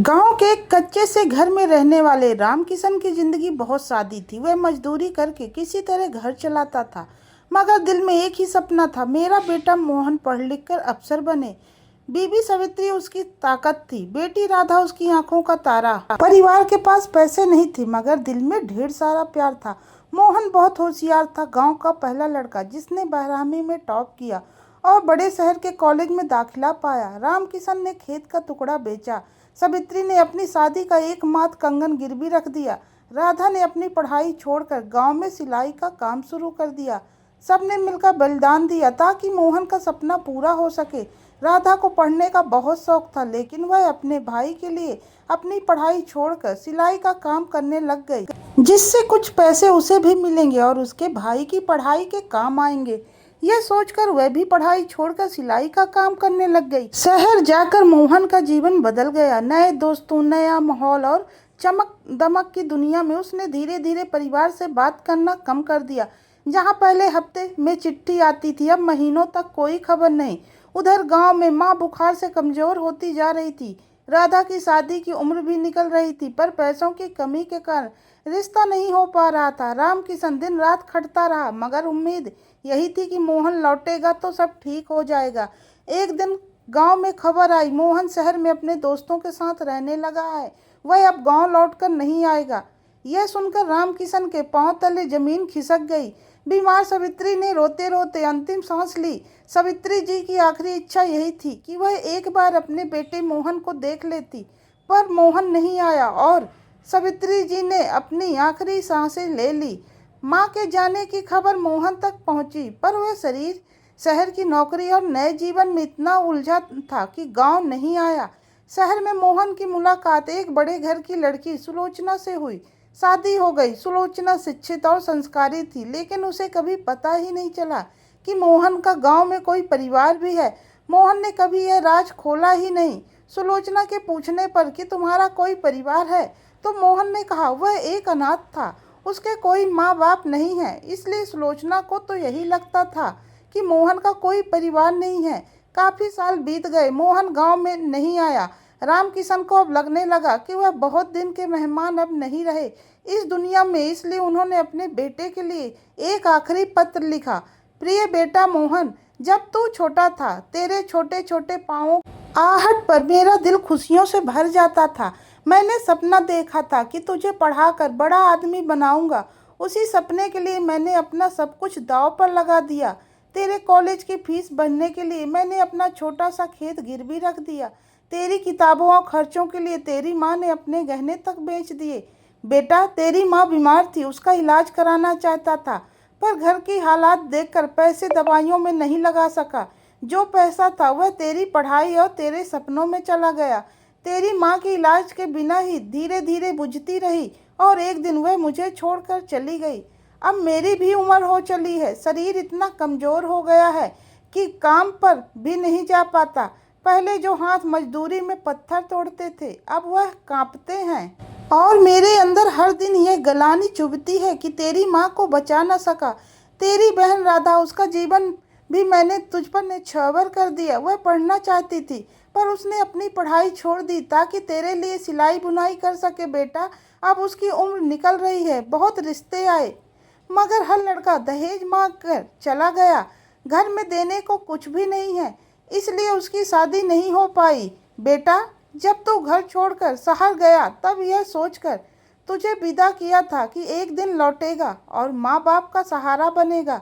गांव के एक कच्चे से घर में रहने वाले रामकिशन की जिंदगी बहुत सादी थी। वह मजदूरी करके किसी तरह घर चलाता था, मगर दिल में एक ही सपना था, मेरा बेटा मोहन पढ़ लिख कर अफसर बने। बीबी सावित्री उसकी ताकत थी, बेटी राधा उसकी आंखों का तारा। परिवार के पास पैसे नहीं थे, मगर दिल में ढेर सारा प्यार था। मोहन बहुत होशियार था, गांव का पहला लड़का जिसने 12वीं में टॉप किया और बड़े शहर के कॉलेज में दाखिला पाया। रामकिशन ने खेत का टुकड़ा बेचा, सावित्री ने अपनी शादी का एकमात्र कंगन गिरवी रख दिया, राधा ने अपनी पढ़ाई छोड़कर गांव में सिलाई का काम शुरू कर दिया। सबने मिलकर बलिदान दिया ताकि मोहन का सपना पूरा हो सके। राधा को पढ़ने का बहुत शौक था, लेकिन वह अपने भाई के लिए अपनी पढ़ाई छोड़कर सिलाई का काम करने लग गई, जिससे कुछ पैसे उसे भी मिलेंगे और उसके भाई की पढ़ाई के काम आएंगे। यह सोचकर वह भी पढ़ाई छोड़कर सिलाई का काम करने लग गई। शहर जाकर मोहन का जीवन बदल गया। नए दोस्तों, नया माहौल और चमक दमक की दुनिया में उसने धीरे धीरे परिवार से बात करना कम कर दिया। जहां पहले हफ्ते में चिट्ठी आती थी, अब महीनों तक कोई खबर नहीं। उधर गांव में माँ बुखार से कमजोर होती जा रही थी, राधा की शादी की उम्र भी निकल रही थी, पर पैसों की कमी के कारण रिश्ता नहीं हो पा रहा था। रामकिशन दिन रात खटता रहा, मगर उम्मीद यही थी कि मोहन लौटेगा तो सब ठीक हो जाएगा। एक दिन गांव में खबर आई, मोहन शहर में अपने दोस्तों के साथ रहने लगा है, वह अब गांव लौटकर नहीं आएगा। यह सुनकर रामकिशन के पांव तले जमीन खिसक गई। बीमार सावित्री ने रोते रोते अंतिम सांस ली। सावित्री जी की आखिरी इच्छा यही थी कि वह एक बार अपने बेटे मोहन को देख लेती, पर मोहन नहीं आया और सावित्री जी ने अपनी आखिरी सांसें ले ली। माँ के जाने की खबर मोहन तक पहुंची, पर वह शरीर शहर की नौकरी और नए जीवन में इतना उलझा था कि गांव नहीं आया। शहर में मोहन की मुलाकात एक बड़े घर की लड़की सुलोचना से हुई। शादी हो गई। सुलोचना शिक्षित और संस्कारी थी, लेकिन उसे कभी पता ही नहीं चला कि मोहन का गांव में कोई परिवार भी है। मोहन ने कभी यह राज खोला ही नहीं। सुलोचना के पूछने पर कि तुम्हारा कोई परिवार है, तो मोहन ने कहा वह एक अनाथ था, उसके कोई माँ बाप नहीं है। इसलिए सुलोचना को तो यही लगता था कि मोहन का कोई परिवार नहीं है। काफी साल बीत गए, मोहन गांव में नहीं आया। रामकिशन को अब लगने लगा कि वह बहुत दिन के मेहमान अब नहीं रहे इस दुनिया में। इसलिए उन्होंने अपने बेटे के लिए एक आखिरी पत्र लिखा। प्रिय बेटा मोहन, जब तू छोटा था, तेरे छोटे छोटे पाँवों आहट पर मेरा दिल खुशियों से भर जाता था। मैंने सपना देखा था कि तुझे पढ़ाकर बड़ा आदमी बनाऊंगा। उसी सपने के लिए मैंने अपना सब कुछ दांव पर लगा दिया। तेरे कॉलेज की फीस भरने के लिए मैंने अपना छोटा सा खेत गिरवी रख दिया। तेरी किताबों और खर्चों के लिए तेरी माँ ने अपने गहने तक बेच दिए। बेटा, तेरी माँ बीमार थी, उसका इलाज कराना चाहता था, पर घर की हालात देखकर पैसे दवाइयों में नहीं लगा सका। जो पैसा था वह तेरी पढ़ाई और तेरे सपनों में चला गया। तेरी माँ के इलाज के बिना ही धीरे धीरे बुझती रही और एक दिन वह मुझे छोड़कर चली गई। अब मेरी भी उम्र हो चली है, शरीर इतना कमजोर हो गया है कि काम पर भी नहीं जा पाता। पहले जो हाथ मजदूरी में पत्थर तोड़ते थे, अब वह कांपते हैं और मेरे अंदर हर दिन यह गलानी चुभती है कि तेरी माँ को बचा न सका। तेरी बहन राधा, उसका जीवन भी मैंने तुझ पर न्यौछावर कर दिया। वह पढ़ना चाहती थी, पर उसने अपनी पढ़ाई छोड़ दी ताकि तेरे लिए सिलाई बुनाई कर सके। बेटा, अब उसकी उम्र निकल रही है, बहुत रिश्ते आए, मगर हर लड़का दहेज मांग कर चला गया। घर में देने को कुछ भी नहीं है, इसलिए उसकी शादी नहीं हो पाई। बेटा, जब तू घर छोड़कर शहर गया, तब यह सोचकर तुझे विदा किया था कि एक दिन लौटेगा और माँ बाप का सहारा बनेगा,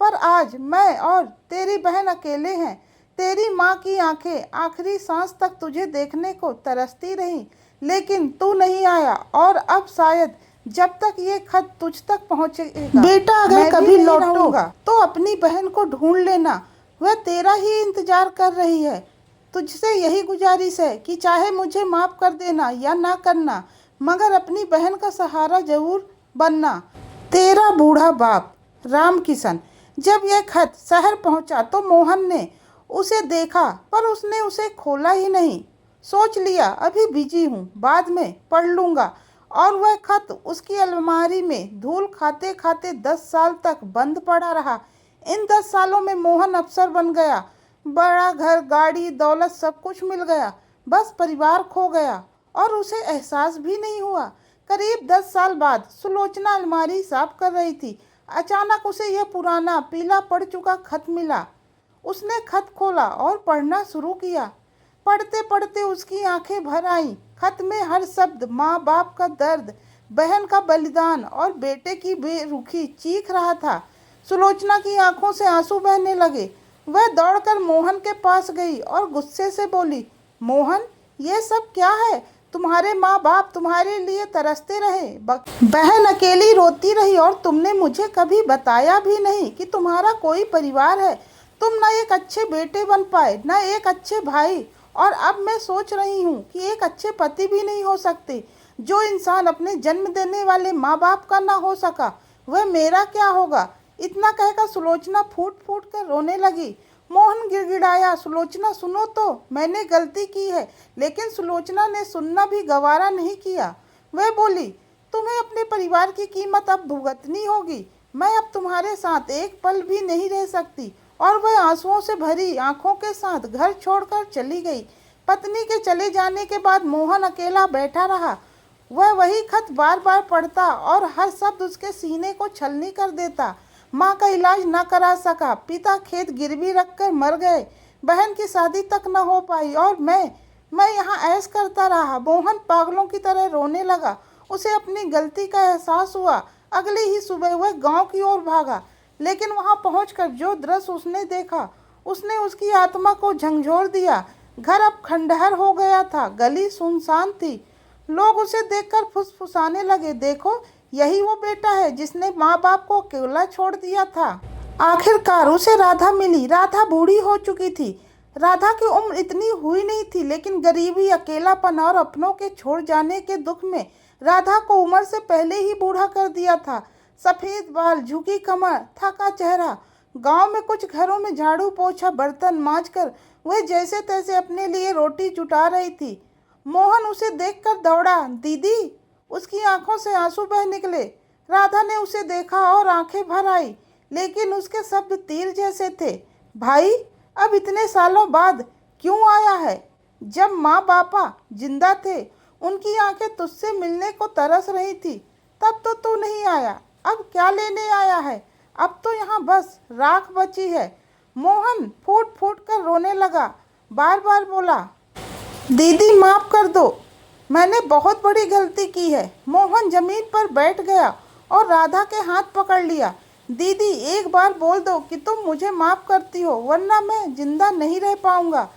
पर आज मैं और तेरी बहन अकेले हैं। तेरी माँ की आंखें आखिरी सांस तक तुझे देखने को तरसती रहीं, लेकिन तू नहीं आया और अब शायद जब तक ये खत तुझ तक पहुँचेगा। बेटा, अगर कभी लौटूंगा तो अपनी बहन को ढूंढ लेना, वह तेरा ही इंतजार कर रही है। तुझसे यही गुजारिश है कि चाहे मुझे माफ़ कर देना या ना करना, मगर अपनी बहन का सहारा जरूर बनना। तेरा बूढ़ा बाप, रामकिशन। जब यह खत शहर पहुंचा तो मोहन ने उसे देखा, पर उसने उसे खोला ही नहीं। सोच लिया अभी बिजी हूँ, बाद में पढ़ लूँगा, और वह खत उसकी अलमारी में धूल खाते खाते 10 साल तक बंद पड़ा रहा। इन 10 सालों में मोहन अफसर बन गया, बड़ा घर, गाड़ी, दौलत सब कुछ मिल गया, बस परिवार खो गया। और उसे एहसास भी नहीं हुआ। करीब 10 साल बाद सुलोचना अलमारी साफ कर रही थी। अचानक उसे यह पुराना पीला पड़ चुका खत मिला। उसने खत खोला और पढ़ना शुरू किया। पढ़ते पढ़ते उसकी आंखें भर आईं। खत में हर शब्द माँ बाप का दर्द, बहन का बलिदान और बेटे की बेरुखी चीख रहा था। सुलोचना की आंखों से आंसू बहने लगे। वह दौड़कर मोहन के पास गई और गुस्से से बोली, मोहन, ये सब क्या है? तुम्हारे माँ बाप तुम्हारे लिए तरसते रहे, बहन अकेली रोती रही और तुमने मुझे कभी बताया भी नहीं कि तुम्हारा कोई परिवार है। तुम न एक अच्छे बेटे बन पाए, न एक अच्छे भाई, और अब मैं सोच रही हूँ कि एक अच्छे पति भी नहीं हो सकते। जो इंसान अपने जन्म देने वाले माँ बाप का ना हो सका, वह मेरा क्या होगा? इतना कहकर सुलोचना फूट फूट कर रोने लगी। मोहन गिड़गिड़ाया, सुलोचना सुनो तो, मैंने गलती की है। लेकिन सुलोचना ने सुनना भी गवारा नहीं किया। वह बोली, तुम्हें अपने परिवार की कीमत अब भुगतनी होगी। मैं अब तुम्हारे साथ एक पल भी नहीं रह सकती। और वह आंसुओं से भरी आंखों के साथ घर छोड़कर चली गई। पत्नी के चले जाने के बाद मोहन अकेला बैठा रहा। वह वही खत बार बार पढ़ता और हर शब्द उसके सीने को छलनी कर देता। माँ का इलाज न करा सका, पिता खेत गिरवी रखकर मर गए, बहन की शादी तक न हो पाई, और मैं यहाँ ऐश करता रहा। मोहन पागलों की तरह रोने लगा। उसे अपनी गलती का एहसास हुआ। अगली ही सुबह वह गांव की ओर भागा। लेकिन वहां पहुंचकर जो दृश्य उसने देखा, उसने उसकी आत्मा को झंझोर दिया। घर अब खंडहर हो गया था, गली सुनसान थी। लोग उसे देखकर फुसफुसाने लगे, देखो, यही वो बेटा है जिसने माँ बाप को अकेला छोड़ दिया था। आखिरकार उसे राधा मिली। राधा बूढ़ी हो चुकी थी। राधा की उम्र इतनी हुई नहीं थी, लेकिन गरीबी, अकेलापन और अपनों के छोड़ जाने के दुख में राधा को उम्र से पहले ही बूढ़ा कर दिया था। सफ़ेद बाल, झुकी कमर, थका चेहरा। गांव में कुछ घरों में झाड़ू पोछा, बर्तन मांजकर वह जैसे तैसे अपने लिए रोटी जुटा रही थी। मोहन उसे देखकर दौड़ा। दीदी! उसकी आंखों से आंसू बह निकले। राधा ने उसे देखा और आंखें भर आई, लेकिन उसके शब्द तीर जैसे थे। भाई, अब इतने सालों बाद क्यों आया है? जब माँ बापा जिंदा थे, उनकी आंखें तुझसे मिलने को तरस रही थी, तब तो तू नहीं आया। अब क्या लेने आया है? अब तो यहाँ बस राख बची है। मोहन फूट फूट कर रोने लगा। बार बार बोला, दीदी माफ कर दो, मैंने बहुत बड़ी गलती की है। मोहन जमीन पर बैठ गया और राधा के हाथ पकड़ लिया। दीदी, एक बार बोल दो कि तुम मुझे माफ करती हो, वरना मैं जिंदा नहीं रह पाऊंगा।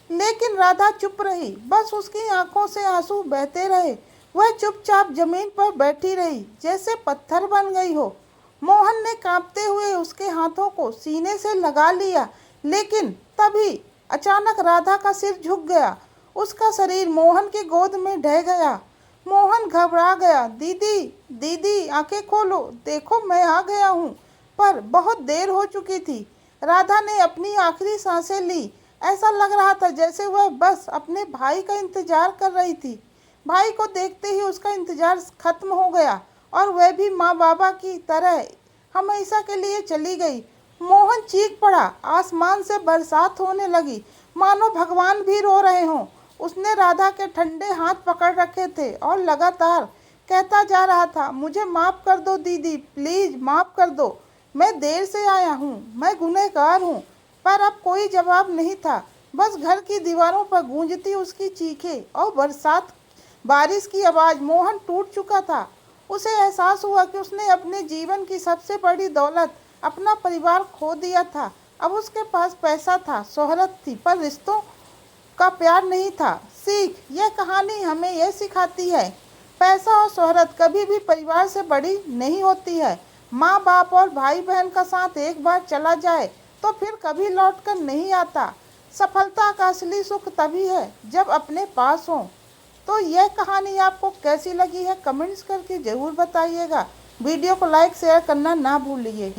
लेकिन राधा चुप रही। बस उसकी आंखों से आंसू बहते रहे। वह चुपचाप जमीन पर बैठी रही, जैसे पत्थर बन गई हो। मोहन ने कांपते हुए उसके हाथों को सीने से लगा लिया, लेकिन तभी अचानक राधा का सिर झुक गया। उसका शरीर मोहन की गोद में ढह गया। मोहन घबरा गया। दीदी, दीदी, आंखें खोलो, देखो मैं आ गया हूँ। पर बहुत देर हो चुकी थी। राधा ने अपनी आखिरी सांसें ली। ऐसा लग रहा था जैसे वह बस अपने भाई का इंतजार कर रही थी। भाई को देखते ही उसका इंतजार खत्म हो गया और वह भी माँ बाबा की तरह हमेशा के लिए चली गई। मोहन चीख पड़ा। आसमान से बरसात होने लगी, मानो भगवान भी रो रहे हों। उसने राधा के ठंडे हाथ पकड़ रखे थे और लगातार कहता जा रहा था, मुझे माफ़ कर दो दीदी, प्लीज़ माफ़ कर दो। मैं देर से आया हूँ, मैं गुनहगार हूँ। पर अब कोई जवाब नहीं था। बस घर की दीवारों पर गूंजती उसकी चीखें और बारिश की आवाज़। मोहन टूट चुका था। उसे एहसास हुआ कि उसने अपने जीवन की सबसे बड़ी दौलत, अपना परिवार, खो दिया था। अब उसके पास पैसा था, शोहरत थी, पर रिश्तों का प्यार नहीं था। सीख, यह कहानी हमें यह सिखाती है, पैसा और शोहरत कभी भी परिवार से बड़ी नहीं होती है। माँ बाप और भाई बहन का साथ एक बार चला जाए तो फिर कभी लौट कर नहीं आता। सफलता का असली सुख तभी है जब अपने पास हो। तो यह कहानी आपको कैसी लगी है, कमेंट्स करके ज़रूर बताइएगा। वीडियो को लाइक शेयर करना ना भूलिए।